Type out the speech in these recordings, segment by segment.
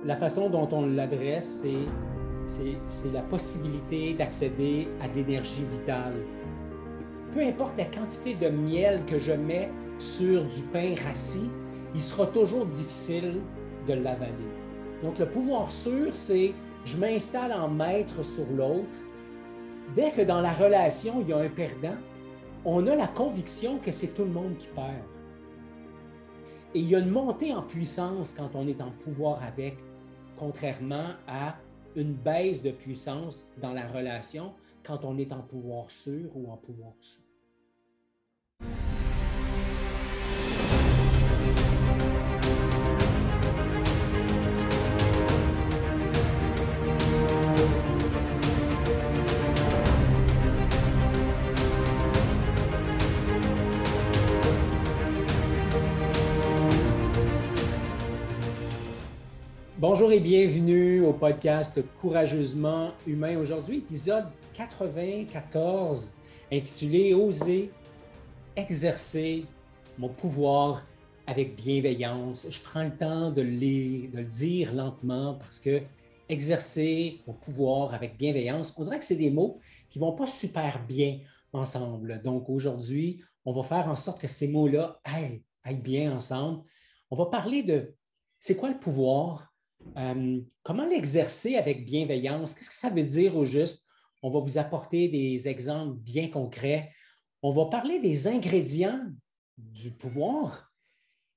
la façon dont on l'adresse, c'est la possibilité d'accéder à de l'énergie vitale. Peu importe la quantité de miel que je mets sur du pain rassis, il sera toujours difficile de l'avaler. Donc, le pouvoir sûr, c'est je m'installe en maître sur l'autre. Dès que dans la relation, il y a un perdant, on a la conviction que c'est tout le monde qui perd. Et il y a une montée en puissance quand on est en pouvoir avec, contrairement à une baisse de puissance dans la relation quand on est en pouvoir sûr ou en pouvoir sûr. Bonjour et bienvenue au podcast Courageusement humain. Aujourd'hui, épisode 94, intitulé « Oser exercer mon pouvoir avec bienveillance ». Je prends le temps de le dire lentement parce que exercer mon pouvoir avec bienveillance, on dirait que c'est des mots qui ne vont pas super bien ensemble. Donc aujourd'hui, on va faire en sorte que ces mots-là aillent bien ensemble. On va parler de c'est quoi le pouvoir? Comment l'exercer avec bienveillance? Qu'est-ce que ça veut dire au juste? On va vous apporter des exemples bien concrets. On va parler des ingrédients du pouvoir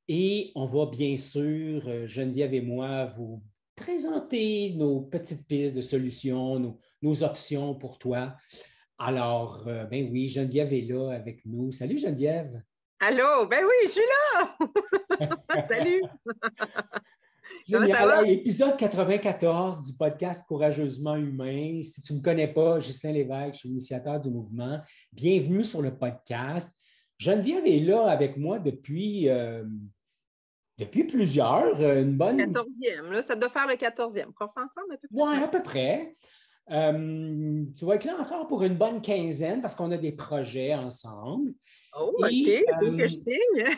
et on va bien sûr, Geneviève et moi, vous présenter nos petites pistes de solutions, nos options pour toi. Alors, ben oui, Geneviève est là avec nous. Salut Geneviève! Allô? Ben oui, je suis là! Salut! Comment ça Génial. va? Hey, épisode 94 du podcast Courageusement humain. Si tu ne me connais pas, Ghislain Lévesque, je suis l'initiateur du mouvement. Bienvenue sur le podcast. Geneviève est là avec moi depuis une bonne... 14e, là, ça doit faire le 14e. Qu'on fait ensemble à peu près? Ouais, à peu près. Tu vas être là encore pour une bonne quinzaine parce qu'on a des projets ensemble. Oh, OK, Et, il faut que je signe.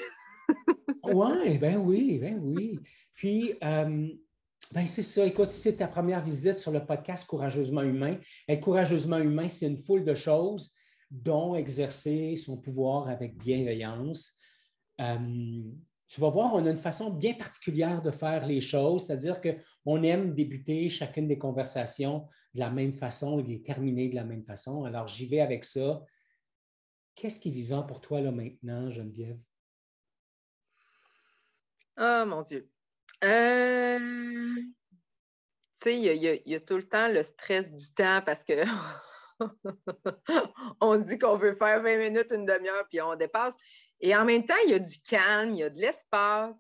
ouais, ben oui, ben oui. Puis, ben c'est ça. Écoute, c'est ta première visite sur le podcast Courageusement humain. Être courageusement humain, c'est une foule de choses, dont exercer son pouvoir avec bienveillance. Tu vas voir, on a une façon bien particulière de faire les choses, c'est-à-dire qu'on aime débuter chacune des conversations de la même façon et les terminer de la même façon. Alors, j'y vais avec ça. Qu'est-ce qui est vivant pour toi là maintenant, Geneviève? Oh, mon Dieu. Tu sais, il y a tout le temps le stress du temps parce que on se dit qu'on veut faire 20 minutes, une demi-heure, puis on dépasse. Et en même temps, il y a du calme, il y a de l'espace.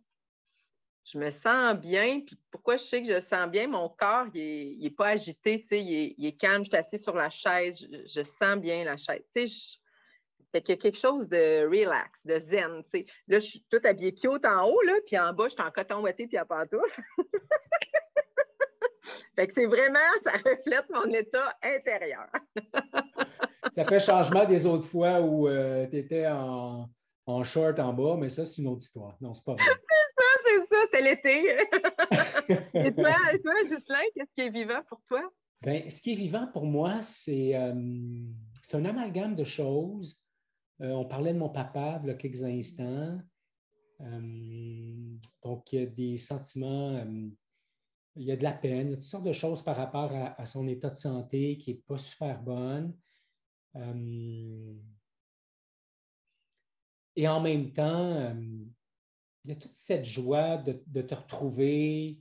Je me sens bien. Puis pourquoi je sais que je le sens bien? Mon corps, il est pas agité, tu sais, il est calme. Je suis assise sur la chaise. Je sens bien la chaise. Tu sais, fait qu'il y a quelque chose de relax, de zen, tu sais. Là, je suis toute habillée cute en haut, là, puis en bas, je suis en coton ouaté puis en pantoufle. Fait que c'est vraiment, ça reflète mon état intérieur. Ça fait changement des autres fois où tu étais en short en bas, mais ça, c'est une autre histoire. Non, c'est pas vrai. C'est ça, c'est l'été. Et toi, Ghislain, qu'est-ce qui est vivant pour toi? Ben, ce qui est vivant pour moi, c'est un amalgame de choses. On parlait de mon papa il y a quelques instants. Donc, il y a des sentiments, il y a de la peine, il y a toutes sortes de choses par rapport à son état de santé qui n'est pas super bonne. Et en même temps, il y a toute cette joie de te retrouver,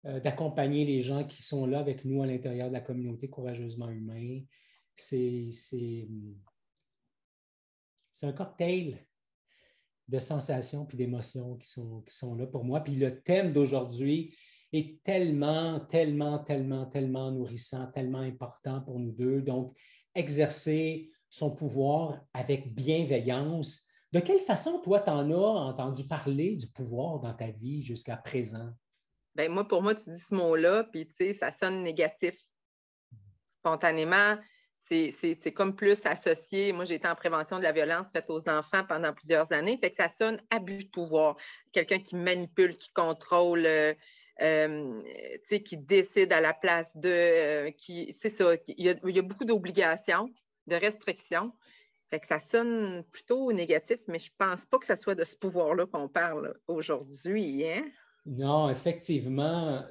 d'accompagner les gens qui sont là avec nous à l'intérieur de la communauté Courageusement humain. C'est un cocktail de sensations puis d'émotions qui sont là pour moi. Puis le thème d'aujourd'hui est tellement, tellement, tellement, tellement nourrissant, tellement important pour nous deux. Donc, exercer son pouvoir avec bienveillance. De quelle façon, toi, tu en as entendu parler du pouvoir dans ta vie jusqu'à présent? Ben moi, pour moi, tu dis ce mot-là, puis tu sais, ça sonne négatif. Spontanément, c'est comme plus associé. Moi, j'ai été en prévention de la violence faite aux enfants pendant plusieurs années, fait que ça sonne abus de pouvoir. Quelqu'un qui manipule, qui contrôle, qui décide à la place de... c'est ça, il y a beaucoup d'obligations, de restrictions. Fait que ça sonne plutôt négatif, mais je ne pense pas que ce soit de ce pouvoir-là qu'on parle aujourd'hui. Hein? Non, effectivement.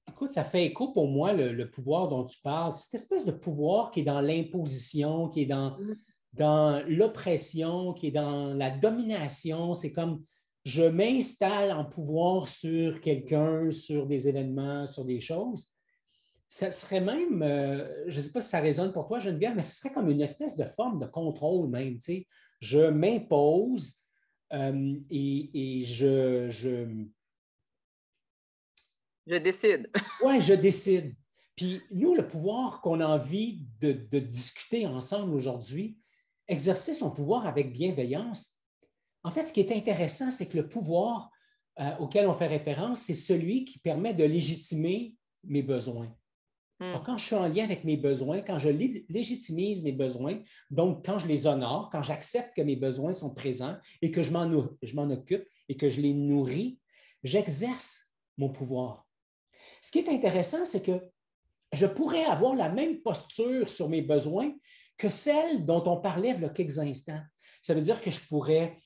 Écoute, ça fait écho pour moi, le pouvoir dont tu parles. Cette espèce de pouvoir qui est dans l'imposition, qui est dans l'oppression, qui est dans la domination. C'est comme je m'installe en pouvoir sur quelqu'un, sur des événements, sur des choses. Ça serait même, je ne sais pas si ça résonne pour toi, Geneviève, mais ce serait comme une espèce de forme de contrôle même. Tu sais. Je m'impose et Je décide. ouais, je décide. Puis nous, le pouvoir qu'on a envie de discuter ensemble aujourd'hui, exercer son pouvoir avec bienveillance. En fait, ce qui est intéressant, c'est que le pouvoir auquel on fait référence, c'est celui qui permet de légitimer mes besoins. Alors, quand je suis en lien avec mes besoins, quand je légitimise mes besoins, donc quand je les honore, quand j'accepte que mes besoins sont présents et que je m'en occupe et que je les nourris, j'exerce mon pouvoir. Ce qui est intéressant, c'est que je pourrais avoir la même posture sur mes besoins que celle dont on parlait il y a quelques instants. Ça veut dire que je pourrais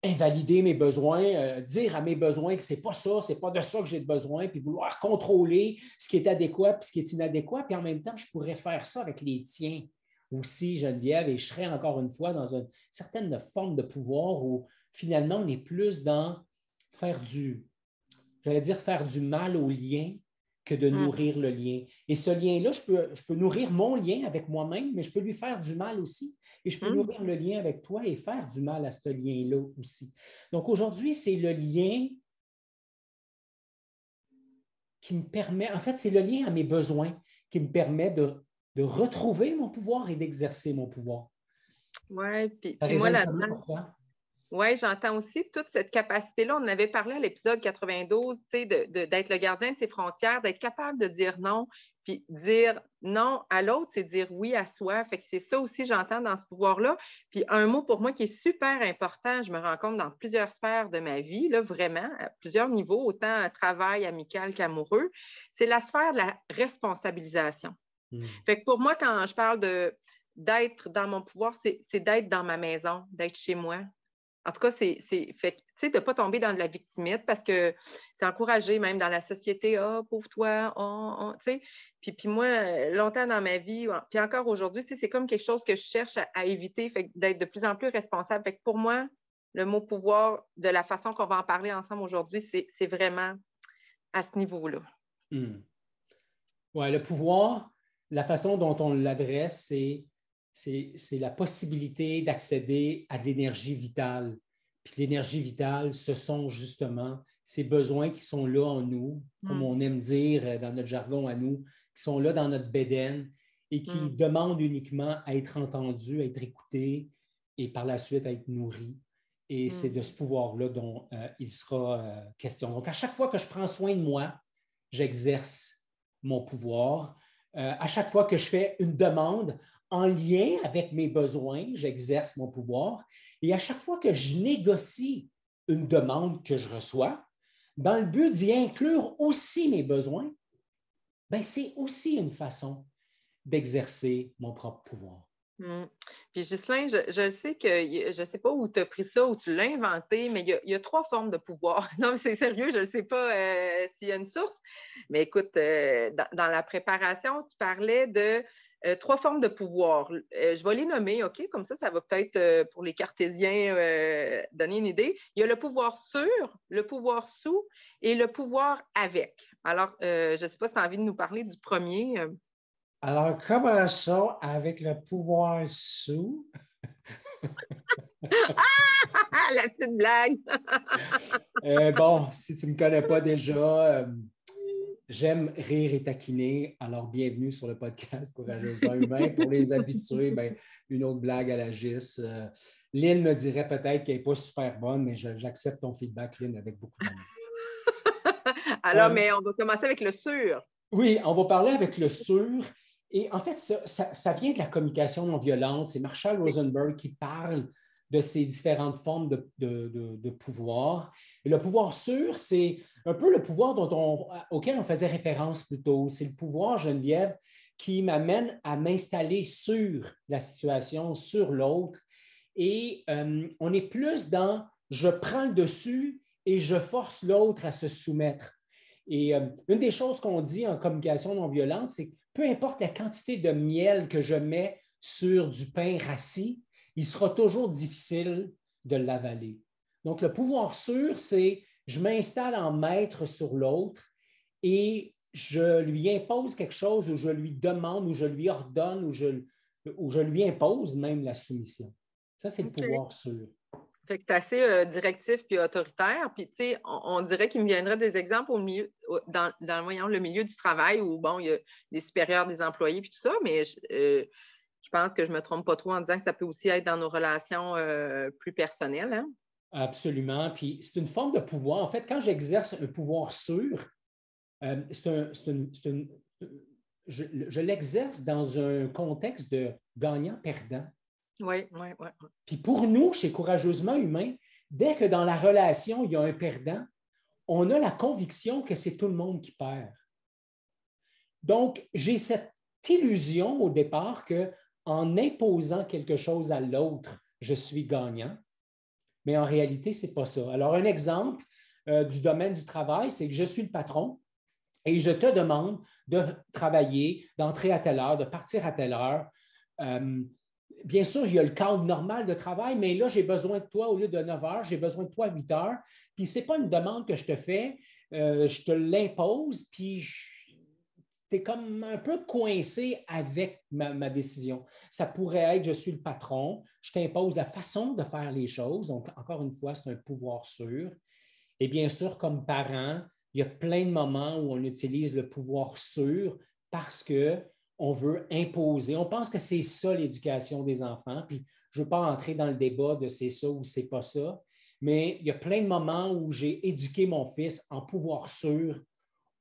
invalider mes besoins, dire à mes besoins que ce n'est pas ça, ce n'est pas de ça que j'ai besoin, puis vouloir contrôler ce qui est adéquat puis ce qui est inadéquat, puis en même temps, je pourrais faire ça avec les tiens aussi, Geneviève, et je serais encore une fois dans une certaine forme de pouvoir où finalement, on est plus dans faire du mal au lien que de nourrir le lien. Et ce lien-là, je peux nourrir mon lien avec moi-même, mais je peux lui faire du mal aussi. Et je peux nourrir le lien avec toi et faire du mal à ce lien-là aussi. Donc aujourd'hui, c'est le lien qui me permet, en fait, c'est le lien à mes besoins qui me permet de retrouver mon pouvoir et d'exercer mon pouvoir. Oui, puis moi là-dedans. Oui, j'entends aussi toute cette capacité-là. On en avait parlé à l'épisode 92, d'être le gardien de ses frontières, d'être capable de dire non, puis dire non à l'autre, c'est dire oui à soi. Fait que c'est ça aussi, j'entends dans ce pouvoir-là. Puis un mot pour moi qui est super important, je me rends compte dans plusieurs sphères de ma vie, là, vraiment, à plusieurs niveaux, autant à travail, amical qu'amoureux, c'est la sphère de la responsabilisation. Fait que pour moi, quand je parle d'être dans mon pouvoir, c'est d'être dans ma maison, d'être chez moi. En tout cas, c'est de ne pas tomber dans de la victimite parce que c'est encouragé même dans la société. Ah, pauvre toi, tu sais. Puis moi, longtemps dans ma vie, puis encore aujourd'hui, c'est comme quelque chose que je cherche à éviter, fait d'être de plus en plus responsable. Fait que pour moi, le mot pouvoir, de la façon qu'on va en parler ensemble aujourd'hui, c'est vraiment à ce niveau-là. Oui, le pouvoir, la façon dont on l'adresse, c'est la possibilité d'accéder à de l'énergie vitale. Puis l'énergie vitale, ce sont justement ces besoins qui sont là en nous, comme on aime dire dans notre jargon à nous, qui sont là dans notre bédaine et qui demandent uniquement à être entendus, à être écoutés et par la suite à être nourris. Et c'est de ce pouvoir-là dont il sera question. Donc, à chaque fois que je prends soin de moi, j'exerce mon pouvoir. À chaque fois que je fais une demande en lien avec mes besoins, j'exerce mon pouvoir. Et à chaque fois que je négocie une demande que je reçois, dans le but d'y inclure aussi mes besoins, ben c'est aussi une façon d'exercer mon propre pouvoir. Puis Ghislain, je sais que, je ne sais pas où tu as pris ça, où tu l'as inventé, mais il y a 3 formes de pouvoir. Non, mais c'est sérieux, je ne sais pas s'il y a une source. Mais écoute, dans la préparation, tu parlais de 3 formes de pouvoir. Je vais les nommer, OK? Comme ça va peut-être, pour les cartésiens, donner une idée. Il y a le pouvoir sur, le pouvoir sous et le pouvoir avec. Alors, je ne sais pas si tu as envie de nous parler du premier. Alors, commençons avec le pouvoir sous. La petite blague! Bon, si tu ne me connais pas déjà, j'aime rire et taquiner. Alors, bienvenue sur le podcast Courageusement Humain. Pour les habitués, ben, une autre blague à la Gis. Lynn me dirait peut-être qu'elle n'est pas super bonne, mais j'accepte ton feedback, Lynn, avec beaucoup d'amour. Alors, mais on va commencer avec le sur. Oui, on va parler avec le sur. Et en fait, ça vient de la communication non violente. C'est Marshall Rosenberg qui parle de ces différentes formes de pouvoir. Et le pouvoir sûr, c'est un peu le pouvoir auquel on faisait référence plus tôt. C'est le pouvoir, Geneviève, qui m'amène à m'installer sur la situation, sur l'autre. Et on est plus dans je prends le dessus et je force l'autre à se soumettre. Et une des choses qu'on dit en communication non violente, c'est que peu importe la quantité de miel que je mets sur du pain rassis, il sera toujours difficile de l'avaler. Donc, le pouvoir sûr, c'est je m'installe en maître sur l'autre et je lui impose quelque chose ou je lui demande ou je lui ordonne ou je lui impose même la soumission. Ça, c'est le pouvoir sûr. Fait que c'est assez directif puis autoritaire. Puis, tu sais, on dirait qu'il me viendrait des exemples au milieu, dans le milieu du travail où, bon, il y a des supérieurs, des employés puis tout ça, mais je pense que je ne me trompe pas trop en disant que ça peut aussi être dans nos relations plus personnelles. Hein? Absolument. Puis, c'est une forme de pouvoir. En fait, quand j'exerce un pouvoir sûr, je l'exerce dans un contexte de gagnant-perdant. Oui. Puis pour nous, chez Courageusement Humain, dès que dans la relation, il y a un perdant, on a la conviction que c'est tout le monde qui perd. Donc, j'ai cette illusion au départ qu'en imposant quelque chose à l'autre, je suis gagnant. Mais en réalité, ce n'est pas ça. Alors, un exemple du domaine du travail, c'est que je suis le patron et je te demande de travailler, d'entrer à telle heure, de partir à telle heure. Bien sûr, il y a le cadre normal de travail, mais là, j'ai besoin de toi au lieu de 9 heures, j'ai besoin de toi à 8 heures. Puis, ce n'est pas une demande que je te fais, je te l'impose, puis tu es comme un peu coincé avec ma décision. Ça pourrait être, je suis le patron, je t'impose la façon de faire les choses. Donc, encore une fois, c'est un pouvoir sûr. Et bien sûr, comme parent, il y a plein de moments où on utilise le pouvoir sûr parce qu'on veut imposer. On pense que c'est ça l'éducation des enfants. Puis je ne veux pas entrer dans le débat de c'est ça ou c'est pas ça, mais il y a plein de moments où j'ai éduqué mon fils en pouvoir sûr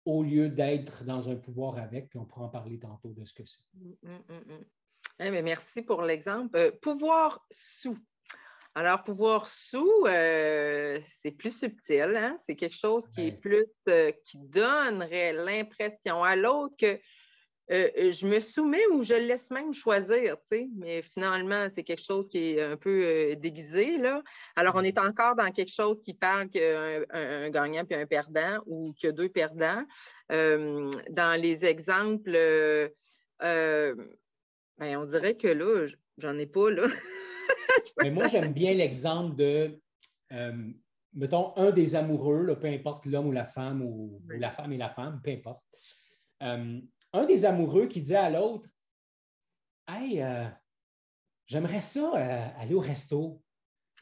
au lieu d'être dans un pouvoir avec, puis on pourra en parler tantôt de ce que c'est. Mais merci pour l'exemple. Pouvoir sous. Alors, pouvoir sous, c'est plus subtil, hein? C'est quelque chose qui est plus, qui donnerait l'impression à l'autre que je me soumets ou je le laisse même choisir, tu sais, mais finalement, c'est quelque chose qui est un peu déguisé, là. Alors, on est encore dans quelque chose qui parle qu'il y a un gagnant puis un perdant ou qu'il y a deux perdants. Dans les exemples, on dirait que là, j'en ai pas, là. Mais moi, j'aime bien l'exemple de, mettons, un des amoureux, là, peu importe l'homme ou la femme, ou la femme et la femme, peu importe. Un des amoureux qui dit à l'autre, « Hey, j'aimerais ça aller au resto. »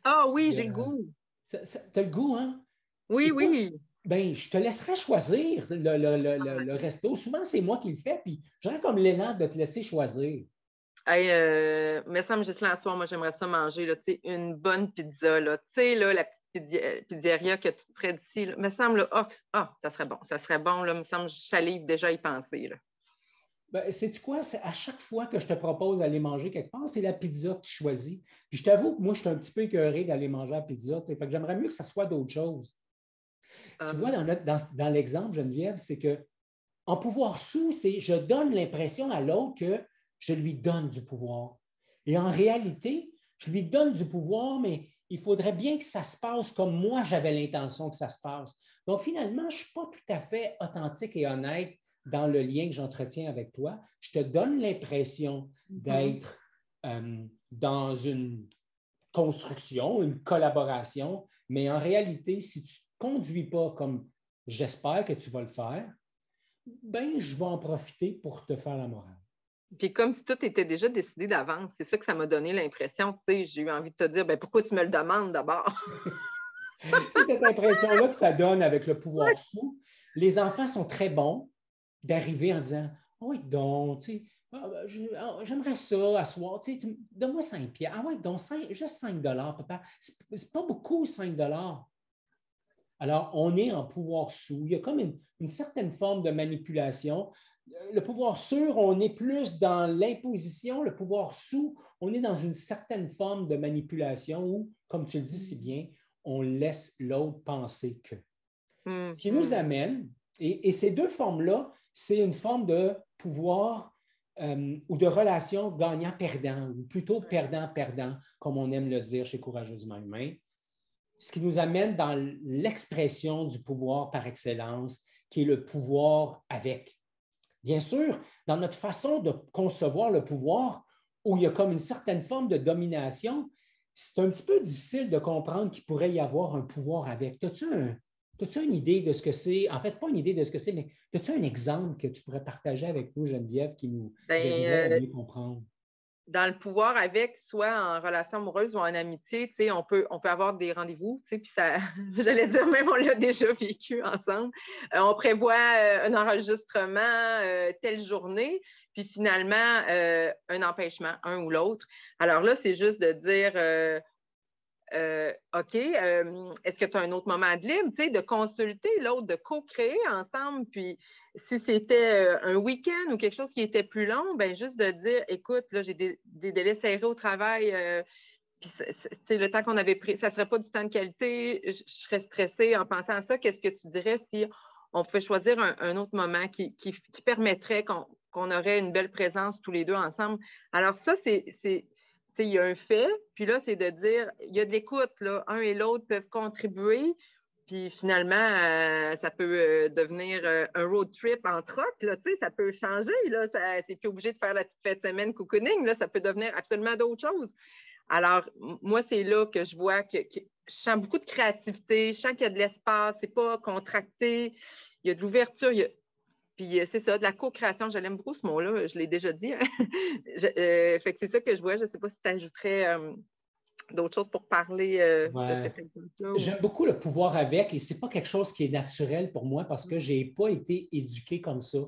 Ah oui, j'ai le goût. Tu as le goût, hein? Oui, Écoute, oui. Ben, je te laisserai choisir le resto. Souvent, c'est moi qui le fais, puis j'aurais comme l'élan de te laisser choisir. Hey, mais ça me juste là, soir, moi, j'aimerais ça manger là, une bonne pizza. Là, la petite pizzeria que tu près d'ici. Me semble, ça serait bon. Ça serait bon. Là, me semble, je salive déjà à y penser. Là. Ben, sais-tu quoi? À chaque fois que je te propose d'aller manger quelque part, c'est la pizza que tu choisis. Puis je t'avoue que moi, je suis un petit peu écœuré d'aller manger la pizza. Fait que j'aimerais mieux que ça soit d'autres choses. Tu vois, dans l'exemple, Geneviève, c'est que en pouvoir sous, c'est je donne l'impression à l'autre que je lui donne du pouvoir. Et en réalité, je lui donne du pouvoir, mais il faudrait bien que ça se passe comme moi j'avais l'intention que ça se passe. Donc finalement, je ne suis pas tout à fait authentique et honnête dans le lien que j'entretiens avec toi. Je te donne l'impression d'être dans une construction, une collaboration, mais en réalité, si tu ne te conduis pas comme j'espère que tu vas le faire, ben, je vais en profiter pour te faire la morale. Puis comme si tout était déjà décidé d'avance. C'est ça que ça m'a donné l'impression. J'ai eu envie de te dire, pourquoi tu me le demandes d'abord? C'est cette impression-là que ça donne avec le pouvoir sous. Les enfants sont très bons d'arriver en disant « Oui, donc, j'aimerais ça à soir. Donne-moi 5 pieds. Ah oui, donc juste 5 papa. C'est pas beaucoup, 5 dollars. » Alors, on est en pouvoir sous. Il y a comme une certaine forme de manipulation. Le pouvoir sur, on est plus dans l'imposition. Le pouvoir sous, on est dans une certaine forme de manipulation où, comme tu le dis si bien, on laisse l'autre penser que. Ce qui nous amène, et ces deux formes-là, c'est une forme de pouvoir ou de relation gagnant-perdant, ou plutôt perdant-perdant, comme on aime le dire chez Courageusement Humain. Ce qui nous amène dans l'expression du pouvoir par excellence, qui est le pouvoir avec. Bien sûr, dans notre façon de concevoir le pouvoir, où il y a comme une certaine forme de domination, c'est un petit peu difficile de comprendre qu'il pourrait y avoir un pouvoir avec. As-tu une idée de ce que c'est? En fait, pas une idée de ce que c'est, mais as-tu un exemple que tu pourrais partager avec nous, Geneviève, qui nous aiderait à mieux comprendre? Dans le pouvoir avec, soit en relation amoureuse ou en amitié, on peut avoir des rendez-vous, puis ça, j'allais dire, même on l'a déjà vécu ensemble. On prévoit un enregistrement telle journée, puis finalement, un empêchement, un ou l'autre. Alors là, c'est juste de dire, OK, est-ce que tu as un autre moment de libre, de consulter l'autre, de co-créer ensemble, puis si c'était un week-end ou quelque chose qui était plus long, ben juste de dire, écoute, là, j'ai des délais serrés au travail, puis le temps qu'on avait pris, ça ne serait pas du temps de qualité, je serais stressée en pensant à ça. Qu'est-ce que tu dirais si on pouvait choisir un autre moment qui permettrait qu'on aurait une belle présence tous les deux ensemble? Alors ça, il y a un fait, puis là, c'est de dire, il y a de l'écoute, là, un et l'autre peuvent contribuer, puis finalement, ça peut devenir un road trip en troc, là, ça peut changer, là, tu n'es plus obligé de faire la petite fête de semaine cocooning, là, ça peut devenir absolument d'autres choses. Alors, moi, c'est là que je vois que je sens beaucoup de créativité, je sens qu'il y a de l'espace, c'est pas contracté, il y a de l'ouverture, puis c'est ça, de la co-création, je l'aime beaucoup ce mot-là, je l'ai déjà dit. Fait que c'est ça que je vois. Je ne sais pas si tu ajouterais d'autres choses pour parler de cet exemple-là. J'aime beaucoup le pouvoir avec, et ce n'est pas quelque chose qui est naturel pour moi parce que je n'ai pas été éduqué comme ça.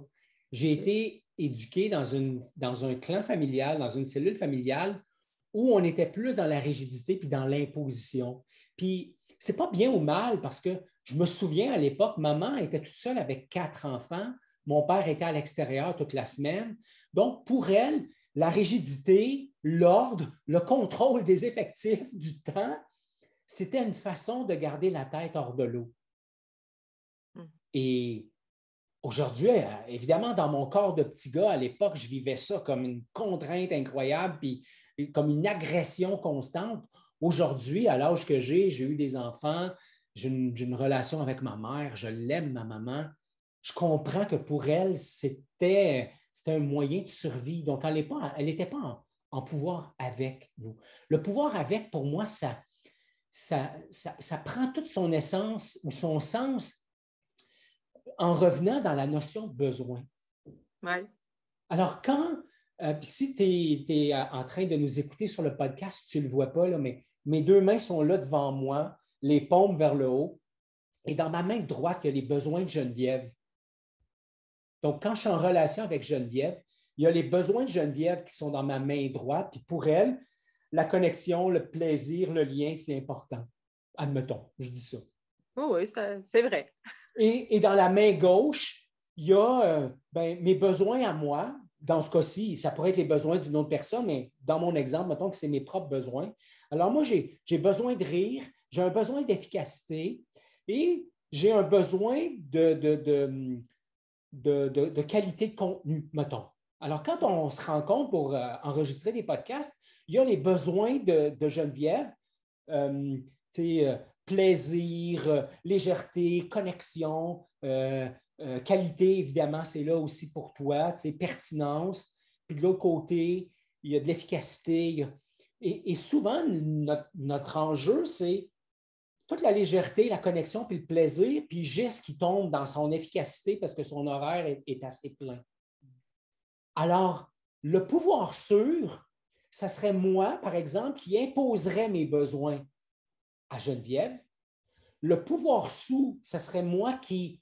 J'ai été éduqué dans un clan familial, dans une cellule familiale où on était plus dans la rigidité puis dans l'imposition. Puis, c'est pas bien ou mal parce que je me souviens à l'époque, maman était toute seule avec 4 enfants. Mon père était à l'extérieur toute la semaine. Donc, pour elle, la rigidité, l'ordre, le contrôle des effectifs, du temps, c'était une façon de garder la tête hors de l'eau. Et aujourd'hui, évidemment, dans mon corps de petit gars, à l'époque, je vivais ça comme une contrainte incroyable, puis comme une agression constante. Aujourd'hui, à l'âge que j'ai eu des enfants, j'ai une relation avec ma mère, je l'aime, ma maman. Je comprends que pour elle, c'était un moyen de survie. Donc, elle n'était pas en pouvoir avec nous. Le pouvoir avec, pour moi, ça prend toute son essence ou son sens en revenant dans la notion de besoin. Ouais. Alors, si tu es en train de nous écouter sur le podcast, tu ne le vois pas, là, mais mes deux mains sont là devant moi, les paumes vers le haut, et dans ma main droite, il y a les besoins de Geneviève. Donc, quand je suis en relation avec Geneviève, il y a les besoins de Geneviève qui sont dans ma main droite, puis pour elle, la connexion, le plaisir, le lien, c'est important. Admettons, je dis ça. Oh oui, c'est vrai. Et dans la main gauche, il y a mes besoins à moi. Dans ce cas-ci, ça pourrait être les besoins d'une autre personne, mais dans mon exemple, mettons que c'est mes propres besoins. Alors moi, j'ai besoin de rire, j'ai un besoin d'efficacité et j'ai un besoin de qualité de contenu, mettons. Alors, quand on se rencontre pour enregistrer des podcasts, il y a les besoins de Geneviève, plaisir, légèreté, connexion, qualité, évidemment, c'est là aussi pour toi, pertinence. Puis de l'autre côté, il y a de l'efficacité. Et souvent, notre enjeu, c'est toute la légèreté, la connexion, puis le plaisir, puis Gis qui tombe dans son efficacité parce que son horaire est assez plein. Alors, le pouvoir sûr, ça serait moi, par exemple, qui imposerait mes besoins à Geneviève. Le pouvoir sous, ça serait moi qui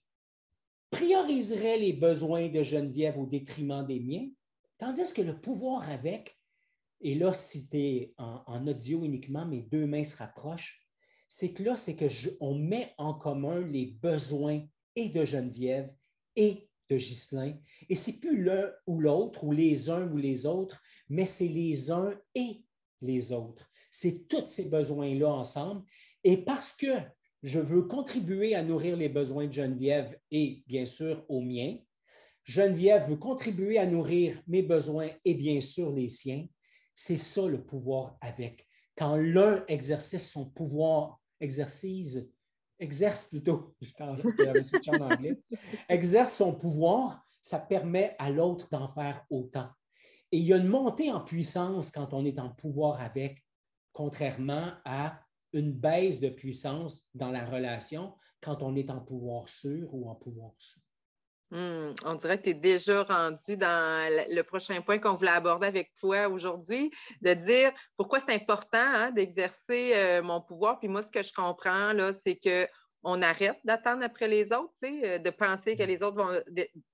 prioriserais les besoins de Geneviève au détriment des miens, tandis que le pouvoir avec, et là, si tu es en audio uniquement, mes deux mains se rapprochent, c'est qu'on met en commun les besoins et de Geneviève et de Ghislain. Et ce n'est plus l'un ou l'autre, ou les uns ou les autres, mais c'est les uns et les autres. C'est tous ces besoins-là ensemble. Et parce que je veux contribuer à nourrir les besoins de Geneviève et bien sûr aux miens, Geneviève veut contribuer à nourrir mes besoins et bien sûr les siens. C'est ça le pouvoir avec. Quand l'un exerce son pouvoir, exerce plutôt, j'avais switché en anglais, exerce son pouvoir, ça permet à l'autre d'en faire autant. Et il y a une montée en puissance quand on est en pouvoir avec, contrairement à une baisse de puissance dans la relation quand on est en pouvoir sur ou en pouvoir sous. On dirait que tu es déjà rendu dans le prochain point qu'on voulait aborder avec toi aujourd'hui, de dire pourquoi c'est important d'exercer mon pouvoir. Puis moi, ce que je comprends, là, c'est qu'on arrête d'attendre après les autres, de penser que les autres vont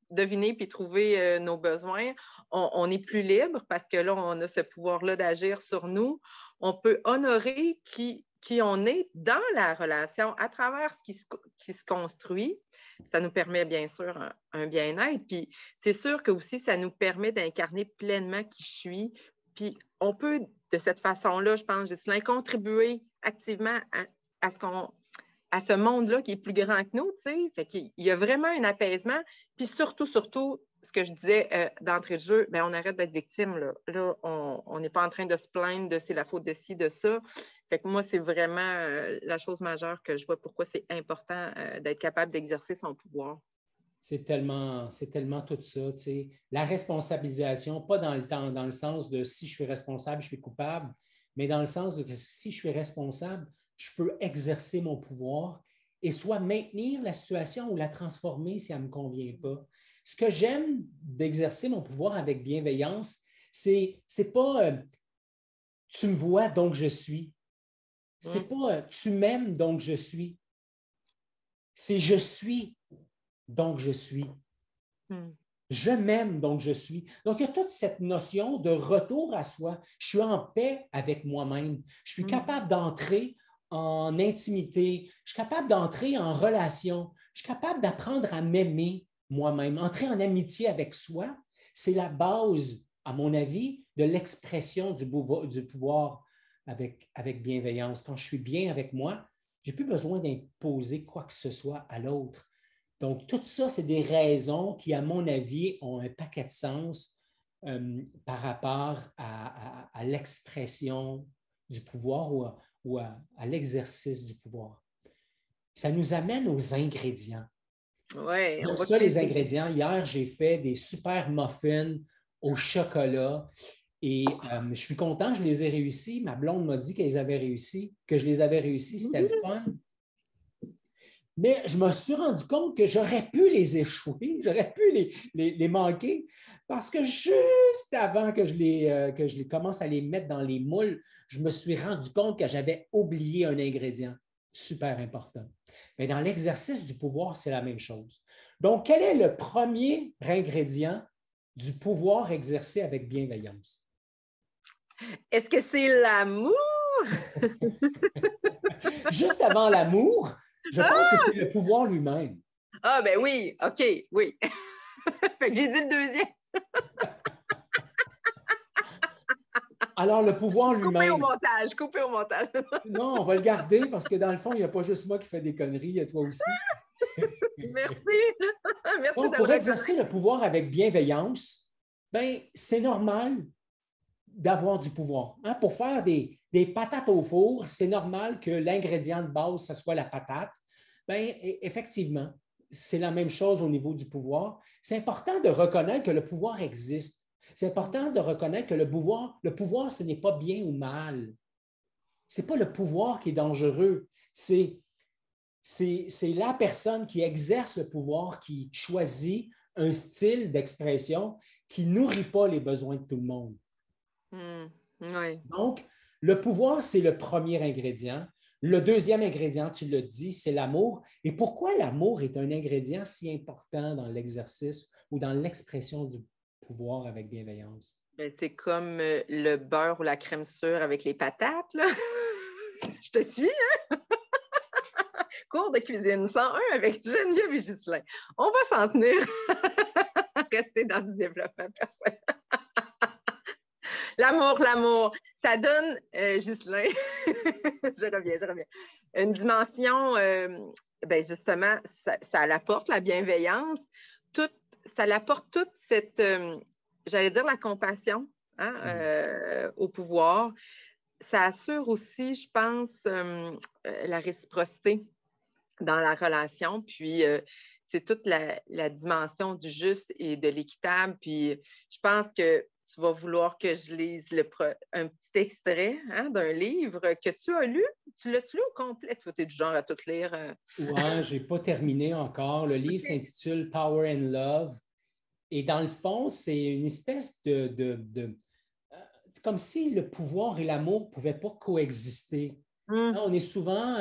deviner puis trouver nos besoins. On est plus libre parce que là, on a ce pouvoir-là d'agir sur nous. On peut honorer qui on est dans la relation à travers ce qui se construit. Ça nous permet bien sûr un bien-être. Puis c'est sûr que aussi, ça nous permet d'incarner pleinement qui je suis. Puis on peut, de cette façon-là, je pense, Ghislain, contribuer activement à ce monde-là qui est plus grand que nous, tu sais. Fait qu'il y a vraiment un apaisement. Puis surtout, ce que je disais d'entrée de jeu, bien, on arrête d'être victime, là. Là, on n'est pas en train de se plaindre de c'est la faute de ci, de ça. Fait que moi, c'est vraiment la chose majeure que je vois pourquoi c'est important d'être capable d'exercer son pouvoir. C'est tellement tout ça, tu sais. La responsabilisation, pas dans le sens de si je suis responsable, je suis coupable, mais dans le sens de que si je suis responsable, je peux exercer mon pouvoir et soit maintenir la situation ou la transformer si elle ne me convient pas. Ce que j'aime d'exercer mon pouvoir avec bienveillance, c'est pas tu me vois donc je suis. C'est pas tu m'aimes donc je suis. C'est je suis donc je suis. Je m'aime donc je suis. Donc, il y a toute cette notion de retour à soi. Je suis en paix avec moi-même. Je suis capable d'entrer en intimité. Je suis capable d'entrer en relation. Je suis capable d'apprendre à m'aimer moi-même. Entrer en amitié avec soi, c'est la base, à mon avis, de l'expression du pouvoir avec bienveillance. Quand je suis bien avec moi, je n'ai plus besoin d'imposer quoi que ce soit à l'autre. Donc, tout ça, c'est des raisons qui, à mon avis, ont un paquet de sens par rapport à l'expression du pouvoir ou à l'exercice du pouvoir. Ça nous amène aux ingrédients. Oui, Donc, ça, les ingrédients, hier, j'ai fait des super muffins au chocolat et je suis content, je les ai réussis. Ma blonde m'a dit que je les avais réussis, c'était le fun. Mais je me suis rendu compte que j'aurais pu les échouer, j'aurais pu les manquer, parce que juste avant que je commence à les mettre dans les moules, je me suis rendu compte que j'avais oublié un ingrédient super important. Mais dans l'exercice du pouvoir, c'est la même chose. Donc, quel est le premier ingrédient du pouvoir exercé avec bienveillance? Est-ce que c'est l'amour? Juste avant l'amour, je pense que c'est le pouvoir lui-même. Ah, ben oui, OK, oui. Fait que j'ai dit le deuxième. Alors, le pouvoir lui-même. Coupé au montage. Non, on va le garder parce que dans le fond, il n'y a pas juste moi qui fais des conneries, il y a toi aussi. Merci. Merci Donc, de pour me exercer le pouvoir avec bienveillance, ben, c'est normal d'avoir du pouvoir. Hein? Pour faire des patates au four, c'est normal que l'ingrédient de base, ce soit la patate. Ben, effectivement, c'est la même chose au niveau du pouvoir. C'est important de reconnaître que le pouvoir existe. C'est important de reconnaître que le pouvoir, ce n'est pas bien ou mal. Ce n'est pas le pouvoir qui est dangereux. C'est la personne qui exerce le pouvoir qui choisit un style d'expression qui ne nourrit pas les besoins de tout le monde. Oui. Donc, le pouvoir, c'est le premier ingrédient. Le deuxième ingrédient, tu l'as dit, c'est l'amour. Et pourquoi l'amour est un ingrédient si important dans l'exercice ou dans l'expression du pouvoir avec bienveillance? Ben, c'est comme le beurre ou la crème sûre avec les patates, là. Je te suis, hein? Cours de cuisine 101 avec Geneviève et Ghislain. On va s'en tenir à rester dans du développement personnel. L'amour. Ça donne, Ghislain, je reviens. Une dimension, justement, ça l'apporte, la bienveillance. Ça l'apporte toute cette, j'allais dire la compassion au pouvoir. Ça assure aussi, je pense, la réciprocité dans la relation. Puis, c'est toute la dimension du juste et de l'équitable. Puis, je pense que tu vas vouloir que je lise un petit extrait d'un livre que tu as lu. Tu l'as-tu lu au complet? Tu es du genre à tout lire. Ouais, je n'ai pas terminé encore. Le livre s'intitule Power and Love. Et dans le fond, c'est une espèce c'est comme si le pouvoir et l'amour ne pouvaient pas coexister. On est souvent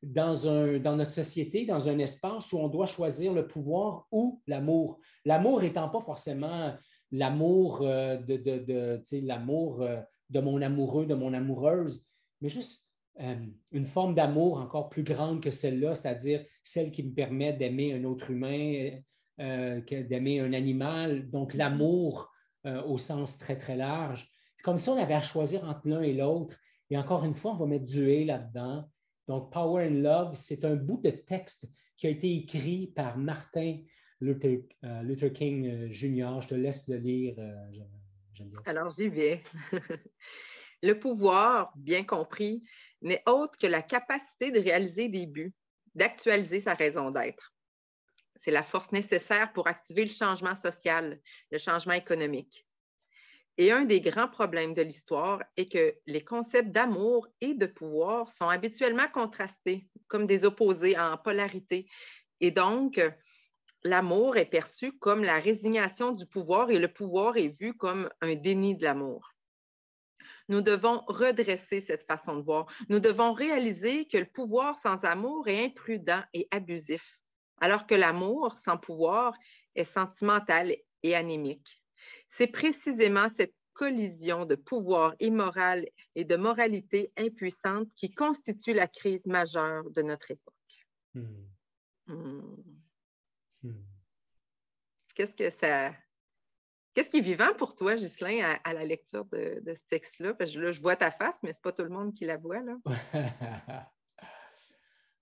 dans notre société, dans un espace où on doit choisir le pouvoir ou l'amour. L'amour étant pas forcément l'amour l'amour de mon amoureux, de mon amoureuse, mais juste une forme d'amour encore plus grande que celle-là, c'est-à-dire celle qui me permet d'aimer un autre humain, d'aimer un animal. Donc, l'amour au sens très, très large. C'est comme si on avait à choisir entre l'un et l'autre. Et encore une fois, on va mettre du et là-dedans. Donc, Power and Love, c'est un bout de texte qui a été écrit par Martin Luther King Jr. Je te laisse le lire, Geneviève. Alors, j'y vais. Le pouvoir, bien compris, n'est autre que la capacité de réaliser des buts, d'actualiser sa raison d'être. C'est la force nécessaire pour activer le changement social, le changement économique. Et un des grands problèmes de l'histoire est que les concepts d'amour et de pouvoir sont habituellement contrastés, comme des opposés en polarité. Et donc, l'amour est perçu comme la résignation du pouvoir et le pouvoir est vu comme un déni de l'amour. Nous devons redresser cette façon de voir. Nous devons réaliser que le pouvoir sans amour est imprudent et abusif, alors que l'amour sans pouvoir est sentimental et anémique. C'est précisément cette collision de pouvoir immoral et de moralité impuissante qui constitue la crise majeure de notre époque. Qu'est-ce qui est vivant pour toi, Ghislain, à la lecture de ce texte-là? Parce que là, je vois ta face, mais ce n'est pas tout le monde qui la voit, là.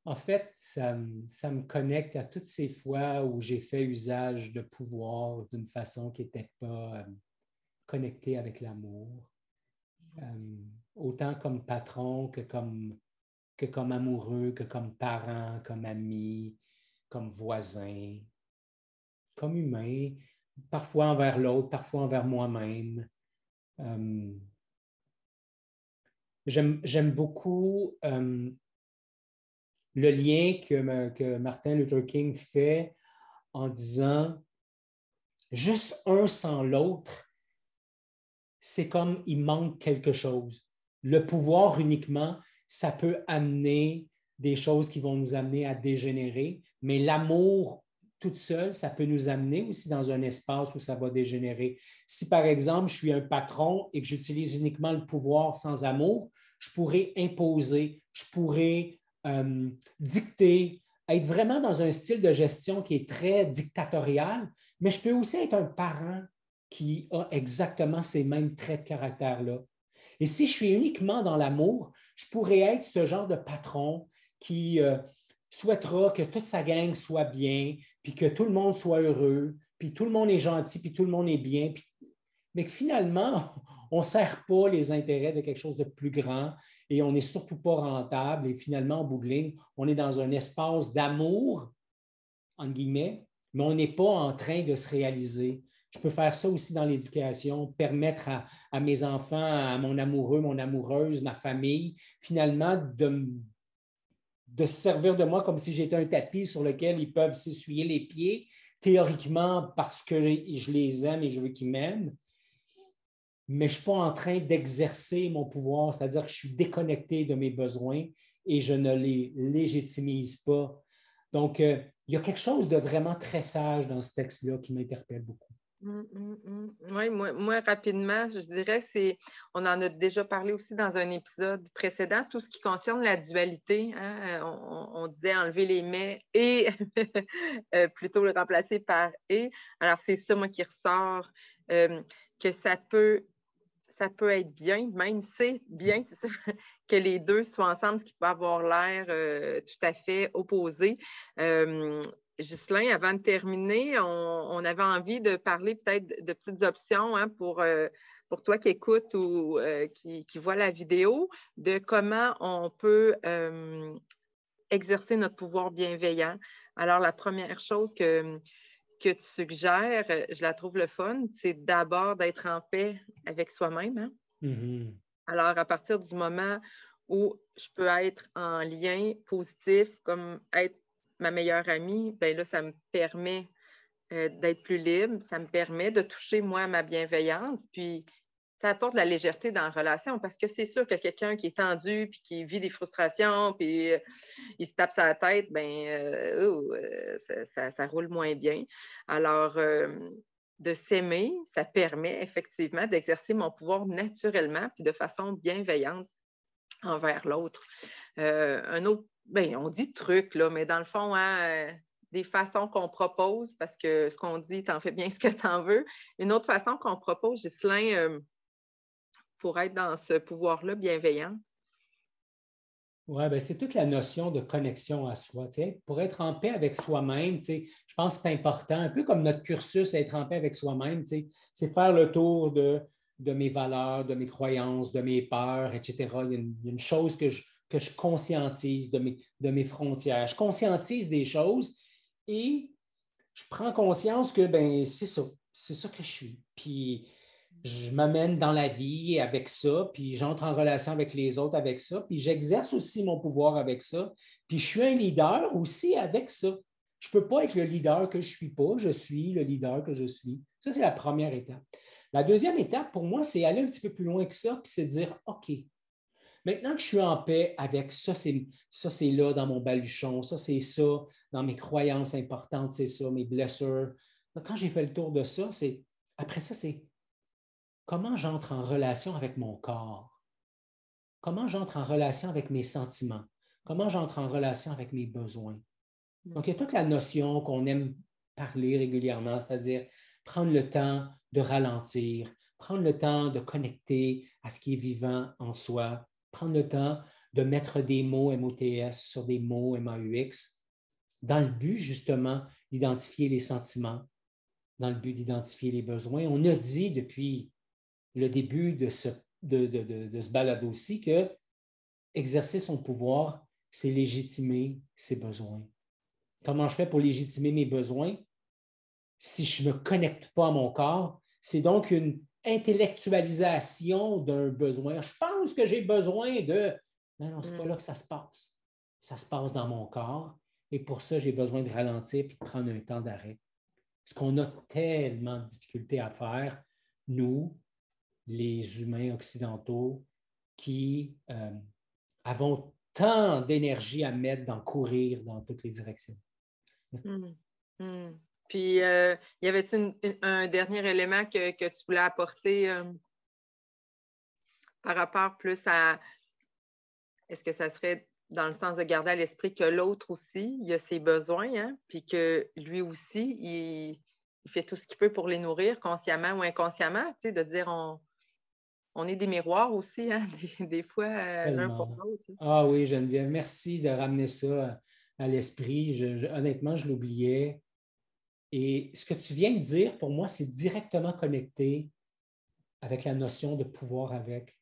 En fait, ça me connecte à toutes ces fois où j'ai fait usage de pouvoir d'une façon qui n'était pas connectée avec l'amour. Autant comme patron que comme amoureux, que comme parent, comme ami, comme voisin, comme humain, parfois envers l'autre, parfois envers moi-même. J'aime beaucoup le lien que Martin Luther King fait en disant juste un sans l'autre, c'est comme il manque quelque chose. Le pouvoir uniquement, ça peut amener des choses qui vont nous amener à dégénérer, mais l'amour toute seule, ça peut nous amener aussi dans un espace où ça va dégénérer. Si par exemple, je suis un patron et que j'utilise uniquement le pouvoir sans amour, je pourrais imposer, je pourrais dicter, être vraiment dans un style de gestion qui est très dictatorial, mais je peux aussi être un parent qui a exactement ces mêmes traits de caractère-là. Et si je suis uniquement dans l'amour, je pourrais être ce genre de patron qui souhaitera que toute sa gang soit bien, puis que tout le monde soit heureux, puis tout le monde est gentil, puis tout le monde est bien, mais que finalement, on ne sert pas les intérêts de quelque chose de plus grand et on n'est surtout pas rentable. Et finalement, en bout de ligne, on est dans un espace d'amour, entre guillemets, mais on n'est pas en train de se réaliser. Je peux faire ça aussi dans l'éducation, permettre à mes enfants, à mon amoureux, mon amoureuse, ma famille, finalement, de se servir de moi comme si j'étais un tapis sur lequel ils peuvent s'essuyer les pieds, théoriquement parce que je les aime et je veux qu'ils m'aiment. Mais je ne suis pas en train d'exercer mon pouvoir, c'est-à-dire que je suis déconnecté de mes besoins et je ne les légitimise pas. Donc, il y a quelque chose de vraiment très sage dans ce texte-là qui m'interpelle beaucoup. Oui, moi, rapidement, je dirais que on en a déjà parlé aussi dans un épisode précédent, tout ce qui concerne la dualité. Hein, on disait enlever les mais et plutôt le remplacer par et. Alors, c'est ça, moi, qui ressort, que ça peut être bien, même c'est bien, c'est ça, que les deux soient ensemble, ce qui peut avoir l'air tout à fait opposé. Ghislain, avant de terminer, on avait envie de parler peut-être de petites options hein, pour toi qui écoute ou qui voit la vidéo, de comment on peut exercer notre pouvoir bienveillant. Alors, la première chose que tu suggères, je la trouve le fun, c'est d'abord d'être en paix avec soi-même. Hein? Mm-hmm. Alors, à partir du moment où je peux être en lien positif, comme être ma meilleure amie, bien là, ça me permet d'être plus libre, ça me permet de toucher, moi, ma bienveillance, puis ça apporte de la légèreté dans la relation, parce que c'est sûr que quelqu'un qui est tendu, puis qui vit des frustrations, puis il se tape sa tête, ça roule moins bien. Alors, de s'aimer, ça permet effectivement d'exercer mon pouvoir naturellement, puis de façon bienveillante envers l'autre. Un autre, on dit truc, là, mais dans le fond, hein, des façons qu'on propose, parce que ce qu'on dit, t'en fais bien ce que t'en veux. Une autre façon qu'on propose, Ghislain, pour être dans ce pouvoir-là bienveillant. Oui, ben c'est toute la notion de connexion à soi. Pour être en paix avec soi-même, je pense que c'est important, un peu comme notre cursus, être en paix avec soi-même, c'est faire le tour de mes valeurs, de mes croyances, de mes peurs, etc. Il y a une chose que je conscientise de mes frontières. Je conscientise des choses et je prends conscience que ben, c'est ça que je suis. Puis je m'amène dans la vie avec ça, puis j'entre en relation avec les autres avec ça, puis j'exerce aussi mon pouvoir avec ça, puis je suis un leader aussi avec ça. Je ne peux pas être le leader que je ne suis pas, je suis le leader que je suis. Ça, c'est la première étape. La deuxième étape, pour moi, c'est aller un petit peu plus loin que ça, puis c'est de dire, OK, maintenant que je suis en paix avec ça, c'est là dans mon baluchon, ça, c'est ça dans mes croyances importantes, c'est ça, mes blessures. Donc, quand j'ai fait le tour de ça, après ça, c'est comment j'entre en relation avec mon corps, comment j'entre en relation avec mes sentiments, comment j'entre en relation avec mes besoins. Donc, il y a toute la notion qu'on aime parler régulièrement, c'est-à-dire prendre le temps de ralentir, prendre le temps de connecter à ce qui est vivant en soi, prendre le temps de mettre des mots MOTS sur des mots MAUX, dans le but justement d'identifier les sentiments, dans le but d'identifier les besoins. On a dit depuis le début de ce balado aussi que exercer son pouvoir, c'est légitimer ses besoins. Comment je fais pour légitimer mes besoins? Si je ne me connecte pas à mon corps, c'est donc une intellectualisation d'un besoin. Je pense que j'ai besoin de... Non, ce n'est pas là que ça se passe. Ça se passe dans mon corps et pour ça, j'ai besoin de ralentir et de prendre un temps d'arrêt. Ce qu'on a tellement de difficultés à faire, nous, les humains occidentaux, qui avons tant d'énergie à mettre dans courir dans toutes les directions. Puis, y avait-il un dernier élément que tu voulais apporter par rapport plus à... Est-ce que ça serait dans le sens de garder à l'esprit que l'autre aussi, il a ses besoins, hein, puis que lui aussi, il fait tout ce qu'il peut pour les nourrir, consciemment ou inconsciemment, tu sais, de dire on est des miroirs aussi, hein, des fois, l'un pour l'autre. Ah oui, Geneviève, merci de ramener ça à l'esprit. Honnêtement, je l'oubliais. Et ce que tu viens de dire, pour moi, c'est directement connecté avec la notion de pouvoir avec.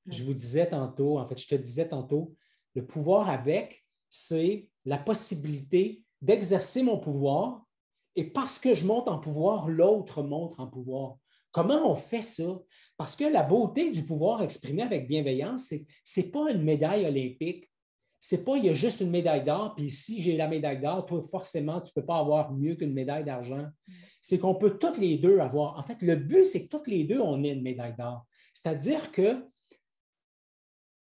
Je vous disais tantôt, en fait, je te disais tantôt, le pouvoir avec, c'est la possibilité d'exercer mon pouvoir et parce que je monte en pouvoir, l'autre monte en pouvoir. Comment on fait ça? Parce que la beauté du pouvoir exprimé avec bienveillance, ce n'est pas une médaille olympique. C'est pas, il y a juste une médaille d'or, puis si j'ai la médaille d'or, toi, forcément, tu ne peux pas avoir mieux qu'une médaille d'argent. C'est qu'on peut toutes les deux avoir. En fait, le but, c'est que toutes les deux, on ait une médaille d'or. C'est-à-dire que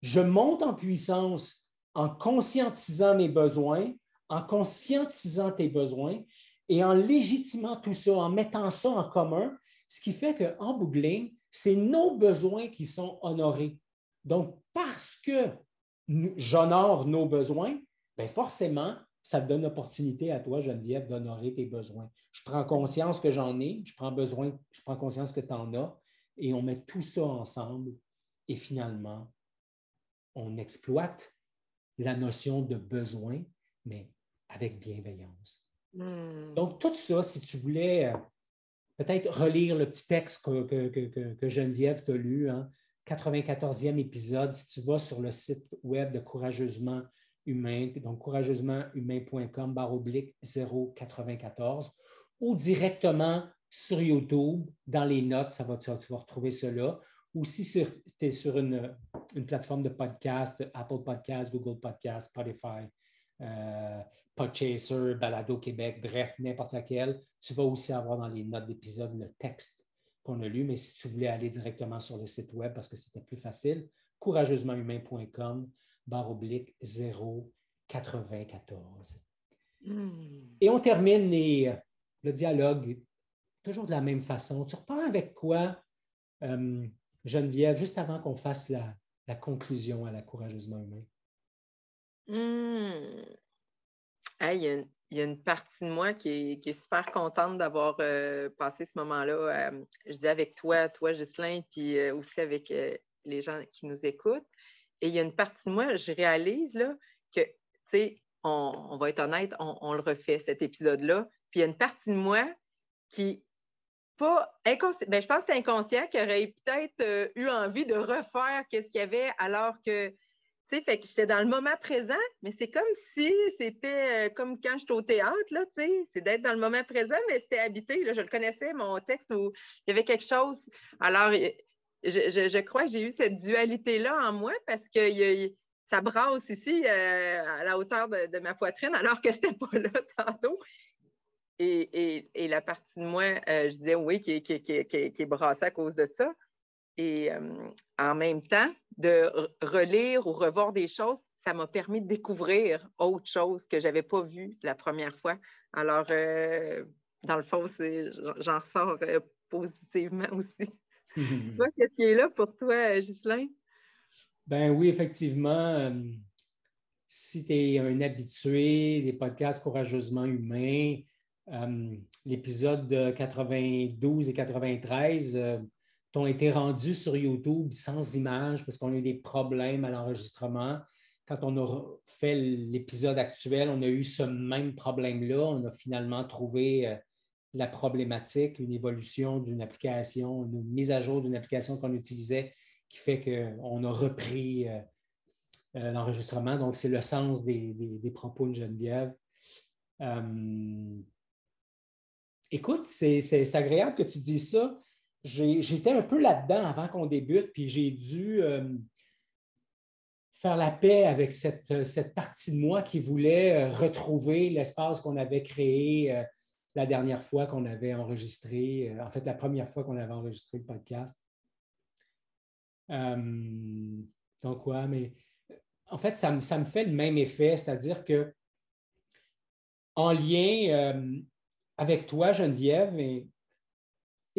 je monte en puissance en conscientisant mes besoins, en conscientisant tes besoins, Et en légitimant tout ça, en mettant ça en commun, ce qui fait qu'en bout de ligne, c'est nos besoins qui sont honorés. Donc, parce que j'honore nos besoins, bien forcément, ça te donne l'opportunité à toi, Geneviève, d'honorer tes besoins. Je prends conscience que j'en ai, je prends conscience que tu en as, et on met tout ça ensemble, et finalement, on exploite la notion de besoin, mais avec bienveillance. Donc, tout ça, si tu voulais peut-être relire le petit texte que Geneviève t'a lu, hein, 94e épisode, si tu vas sur le site web de Courageusement Humain, donc courageusement-humain.com/094, ou directement sur YouTube, dans les notes, tu vas retrouver cela. Ou si tu es sur une plateforme de podcast, Apple Podcast, Google Podcast, Spotify, Podchaser, Balado Québec, bref, n'importe laquelle, tu vas aussi avoir dans les notes d'épisode le texte qu'on a lu, mais si tu voulais aller directement sur le site web parce que c'était plus facile, courageusement-humain.com/094. Et on termine le dialogue toujours de la même façon. Tu repars avec quoi, Geneviève, juste avant qu'on fasse la conclusion à la Courageusement Humain? Hey, il y a une partie de moi qui est super contente d'avoir passé ce moment-là, je dis avec toi, Ghislain, puis aussi avec les gens qui nous écoutent. Et il y a une partie de moi, je réalise là, que, tu sais, on va être honnête, on le refait, cet épisode-là. Puis il y a une partie de moi qui, pas inconscient, ben, je pense que c'est inconscient, qui aurait peut-être eu envie de refaire ce qu'il y avait alors que, tu sais, fait que j'étais dans le moment présent, mais c'est comme si c'était comme quand j'étais au théâtre, là, tu sais, c'est d'être dans le moment présent, mais c'était habité, là, je le connaissais, mon texte, où il y avait quelque chose. Alors, je crois que j'ai eu cette dualité-là en moi parce que ça brasse ici à la hauteur de ma poitrine, alors que c'était pas là tantôt. Et la partie de moi, je disais oui, qui est brassée à cause de ça. Et en même temps, de relire ou revoir des choses, ça m'a permis de découvrir autre chose que je n'avais pas vu la première fois. Alors, dans le fond, j'en ressors positivement aussi. Toi, qu'est-ce qui est là pour toi, Ghislain? Ben oui, effectivement. Si tu es un habitué des podcasts Courageusement Humains, l'épisode de 92 et 93 t'ont été rendus sur YouTube sans images parce qu'on a eu des problèmes à l'enregistrement. Quand on a fait l'épisode actuel, on a eu ce même problème-là. On a finalement trouvé la problématique, une évolution d'une application, une mise à jour d'une application qu'on utilisait qui fait qu'on a repris l'enregistrement. Donc, c'est le sens des propos de Geneviève. Écoute, c'est agréable que tu dises ça. J'étais un peu là-dedans avant qu'on débute, puis j'ai dû faire la paix avec cette partie de moi qui voulait retrouver l'espace qu'on avait créé la dernière fois qu'on avait enregistré, en fait, la première fois qu'on avait enregistré le podcast. Donc, ouais, mais en fait, ça me fait le même effet, c'est-à-dire que en lien avec toi, Geneviève,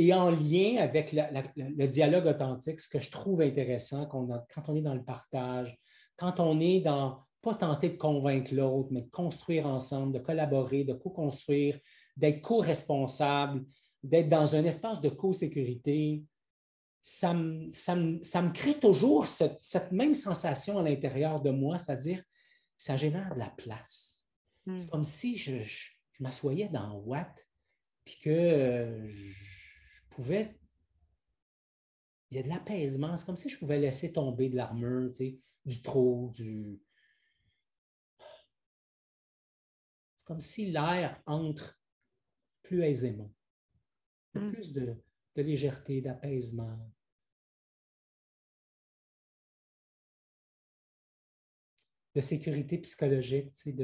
et en lien avec le dialogue authentique, ce que je trouve intéressant quand on est dans le partage, quand on est dans, pas tenter de convaincre l'autre, mais de construire ensemble, de collaborer, de co-construire, d'être co-responsable, d'être dans un espace de co-sécurité, ça me crée toujours cette même sensation à l'intérieur de moi, c'est-à-dire ça génère de la place. C'est comme si je m'assoyais dans Watt, puis que je pouvais... Il y a de l'apaisement. C'est comme si je pouvais laisser tomber de l'armure, tu sais, du trop, du... C'est comme si l'air entre plus aisément. Il y a plus de légèreté, d'apaisement. De sécurité psychologique, tu sais,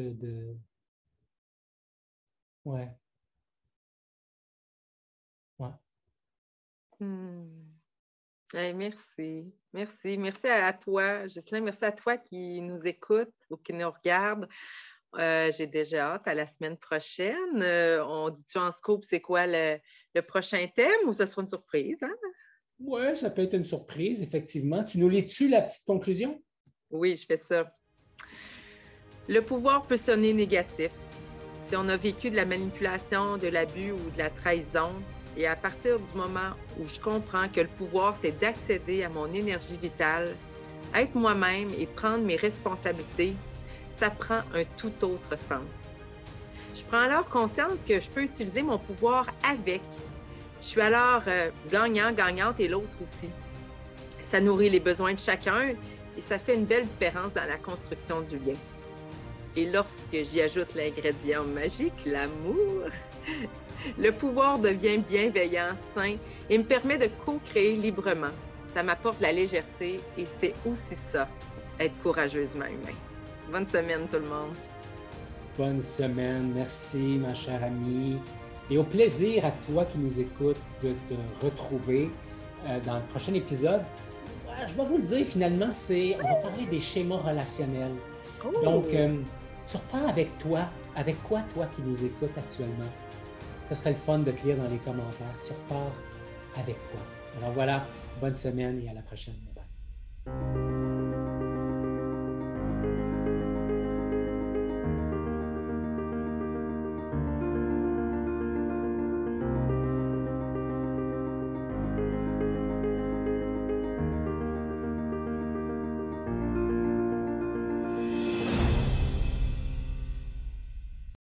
Ouais. Ouais. Hey, merci. Merci. Merci à toi, Ghislain. Merci à toi qui nous écoute ou qui nous regarde. J'ai déjà hâte à la semaine prochaine. On dit-tu en scoop, c'est quoi le prochain thème ou ce sera une surprise? Hein? Oui, ça peut être une surprise, effectivement. Tu nous lis-tu la petite conclusion? Oui, je fais ça. Le pouvoir peut sonner négatif. Si on a vécu de la manipulation, de l'abus ou de la trahison, et à partir du moment où je comprends que le pouvoir, c'est d'accéder à mon énergie vitale, être moi-même et prendre mes responsabilités, ça prend un tout autre sens. Je prends alors conscience que je peux utiliser mon pouvoir avec. Je suis alors gagnant, gagnante et l'autre aussi. Ça nourrit les besoins de chacun et ça fait une belle différence dans la construction du lien. Et lorsque j'y ajoute l'ingrédient magique, l'amour, le pouvoir devient bienveillant, sain et me permet de co-créer librement. Ça m'apporte la légèreté et c'est aussi ça, être courageusement humain. Bonne semaine tout le monde. Bonne semaine. Merci, ma chère amie. Et au plaisir à toi qui nous écoutes de te retrouver dans le prochain épisode. Je vais vous le dire, finalement, on va parler des schémas relationnels. Oh. Donc, tu repars avec toi. Avec quoi, toi qui nous écoutes actuellement? Ce serait le fun de te lire dans les commentaires. Tu repars avec quoi? Alors voilà, bonne semaine et à la prochaine. Bye bye.